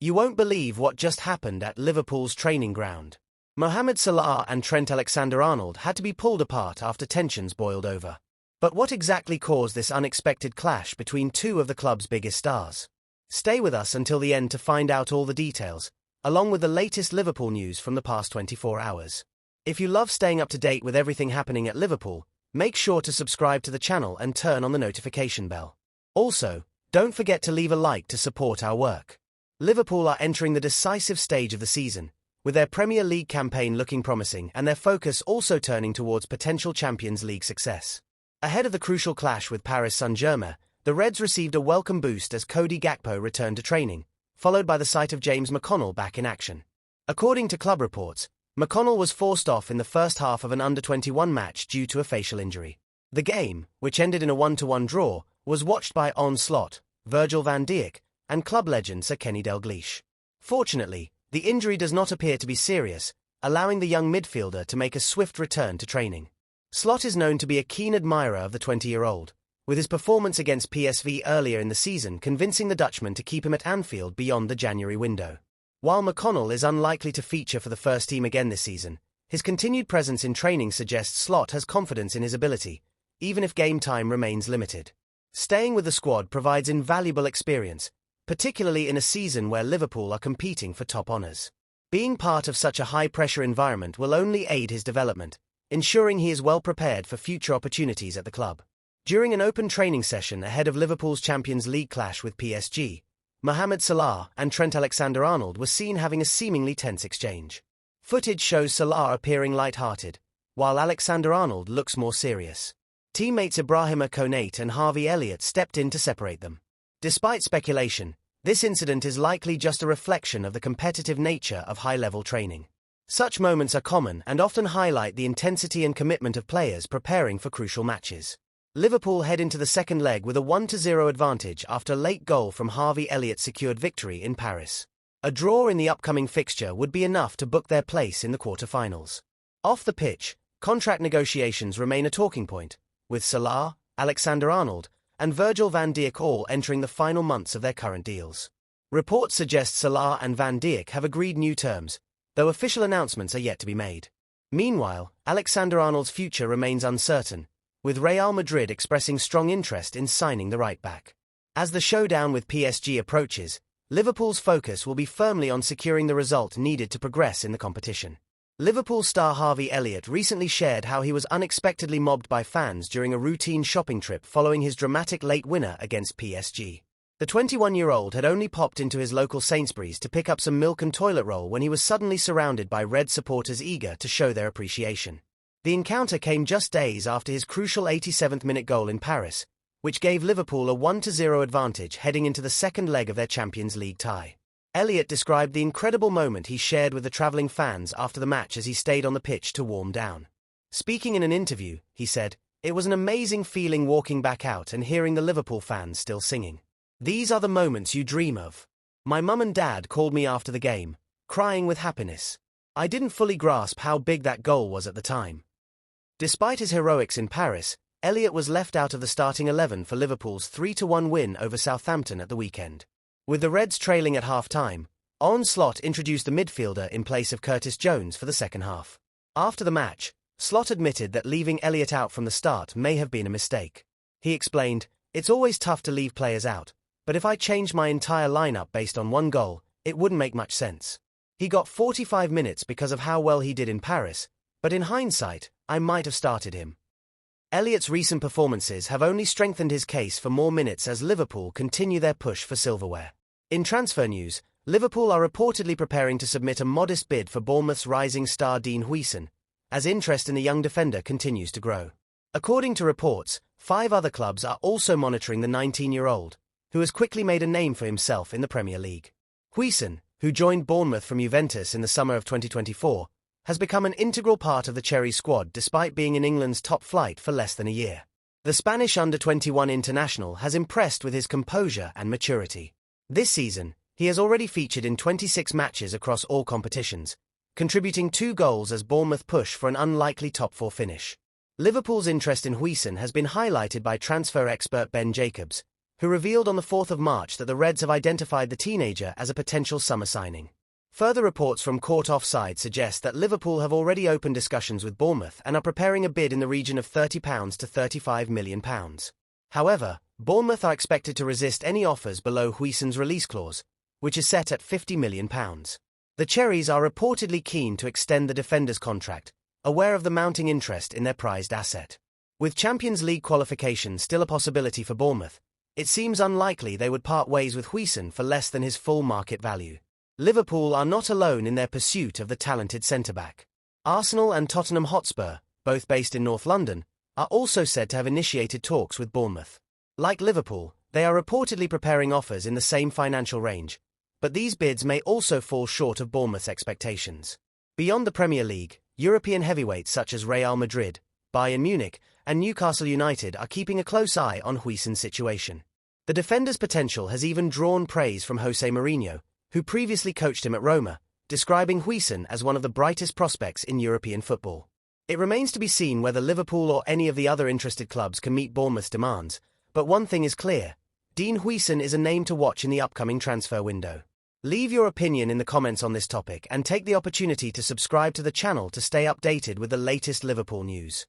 You won't believe what just happened at Liverpool's training ground. Mohamed Salah and Trent Alexander-Arnold had to be pulled apart after tensions boiled over. But what exactly caused this unexpected clash between two of the club's biggest stars? Stay with us until the end to find out all the details, along with the latest Liverpool news from the past 24 hours. If you love staying up to date with everything happening at Liverpool, make sure to subscribe to the channel and turn on the notification bell. Also, don't forget to leave a like to support our work. Liverpool are entering the decisive stage of the season, with their Premier League campaign looking promising and their focus also turning towards potential Champions League success. Ahead of the crucial clash with Paris Saint-Germain, the Reds received a welcome boost as Cody Gakpo returned to training, followed by the sight of James McConnell back in action. According to club reports, McConnell was forced off in the first half of an under-21 match due to a facial injury. The game, which ended in a 1-1 draw, was watched by Arne Slot, Virgil van Dijk, and club legend Sir Kenny Dalglish. Fortunately, the injury does not appear to be serious, allowing the young midfielder to make a swift return to training. Slot is known to be a keen admirer of the 20-year-old, with his performance against PSV earlier in the season convincing the Dutchman to keep him at Anfield beyond the January window. While McConnell is unlikely to feature for the first team again this season, his continued presence in training suggests Slot has confidence in his ability, even if game time remains limited. Staying with the squad provides invaluable experience, particularly in a season where Liverpool are competing for top honours. Being part of such a high-pressure environment will only aid his development, ensuring he is well prepared for future opportunities at the club. During an open training session ahead of Liverpool's Champions League clash with PSG, Mohamed Salah and Trent Alexander-Arnold were seen having a seemingly tense exchange. Footage shows Salah appearing light-hearted, while Alexander-Arnold looks more serious. Teammates Ibrahima Konate and Harvey Elliott stepped in to separate them. Despite speculation, this incident is likely just a reflection of the competitive nature of high-level training. Such moments are common and often highlight the intensity and commitment of players preparing for crucial matches. Liverpool head into the second leg with a 1-0 advantage after a late goal from Harvey Elliott secured victory in Paris. A draw in the upcoming fixture would be enough to book their place in the quarter-finals. Off the pitch, contract negotiations remain a talking point, with Salah, Alexander-Arnold, and Virgil van Dijk all entering the final months of their current deals. Reports suggest Salah and Van Dijk have agreed new terms, though official announcements are yet to be made. Meanwhile, Alexander-Arnold's future remains uncertain, with Real Madrid expressing strong interest in signing the right-back. As the showdown with PSG approaches, Liverpool's focus will be firmly on securing the result needed to progress in the competition. Liverpool star Harvey Elliott recently shared how he was unexpectedly mobbed by fans during a routine shopping trip following his dramatic late winner against PSG. The 21-year-old had only popped into his local Sainsbury's to pick up some milk and toilet roll when he was suddenly surrounded by Red supporters eager to show their appreciation. The encounter came just days after his crucial 87th-minute goal in Paris, which gave Liverpool a 1-0 advantage heading into the second leg of their Champions League tie. Elliott described the incredible moment he shared with the travelling fans after the match as he stayed on the pitch to warm down. Speaking in an interview, he said, "It was an amazing feeling walking back out and hearing the Liverpool fans still singing. These are the moments you dream of. My mum and dad called me after the game, crying with happiness. I didn't fully grasp how big that goal was at the time." Despite his heroics in Paris, Elliott was left out of the starting 11 for Liverpool's 3-1 win over Southampton at the weekend. With the Reds trailing at half-time, Arne Slot introduced the midfielder in place of Curtis Jones for the second half. After the match, Slot admitted that leaving Elliott out from the start may have been a mistake. He explained, "It's always tough to leave players out, but if I changed my entire lineup based on one goal, it wouldn't make much sense. He got 45 minutes because of how well he did in Paris, but in hindsight, I might have started him." Elliott's recent performances have only strengthened his case for more minutes as Liverpool continue their push for silverware. In transfer news, Liverpool are reportedly preparing to submit a modest bid for Bournemouth's rising star Dean Huijsen, as interest in the young defender continues to grow. According to reports, 5 other clubs are also monitoring the 19-year-old, who has quickly made a name for himself in the Premier League. Huijsen, who joined Bournemouth from Juventus in the summer of 2024, has become an integral part of the Cherries squad despite being in England's top flight for less than a year. The Spanish under-21 international has impressed with his composure and maturity. This season, he has already featured in 26 matches across all competitions, contributing 2 goals as Bournemouth push for an unlikely top-4 finish. Liverpool's interest in Huijsen has been highlighted by transfer expert Ben Jacobs, who revealed on the 4th of March that the Reds have identified the teenager as a potential summer signing. Further reports from Court Offside suggest that Liverpool have already opened discussions with Bournemouth and are preparing a bid in the region of £30 to £35 million. However, Bournemouth are expected to resist any offers below Huijsen's release clause, which is set at £50 million. The Cherries are reportedly keen to extend the defender's contract, aware of the mounting interest in their prized asset. With Champions League qualification still a possibility for Bournemouth, it seems unlikely they would part ways with Huijsen for less than his full market value. Liverpool are not alone in their pursuit of the talented centre-back. Arsenal and Tottenham Hotspur, both based in North London, are also said to have initiated talks with Bournemouth. Like Liverpool, they are reportedly preparing offers in the same financial range, but these bids may also fall short of Bournemouth's expectations. Beyond the Premier League, European heavyweights such as Real Madrid, Bayern Munich, and Newcastle United are keeping a close eye on Huijsen's situation. The defender's potential has even drawn praise from Jose Mourinho, who previously coached him at Roma, describing Huijsen as one of the brightest prospects in European football. It remains to be seen whether Liverpool or any of the other interested clubs can meet Bournemouth's demands, but one thing is clear: Dean Huijsen is a name to watch in the upcoming transfer window. Leave your opinion in the comments on this topic and take the opportunity to subscribe to the channel to stay updated with the latest Liverpool news.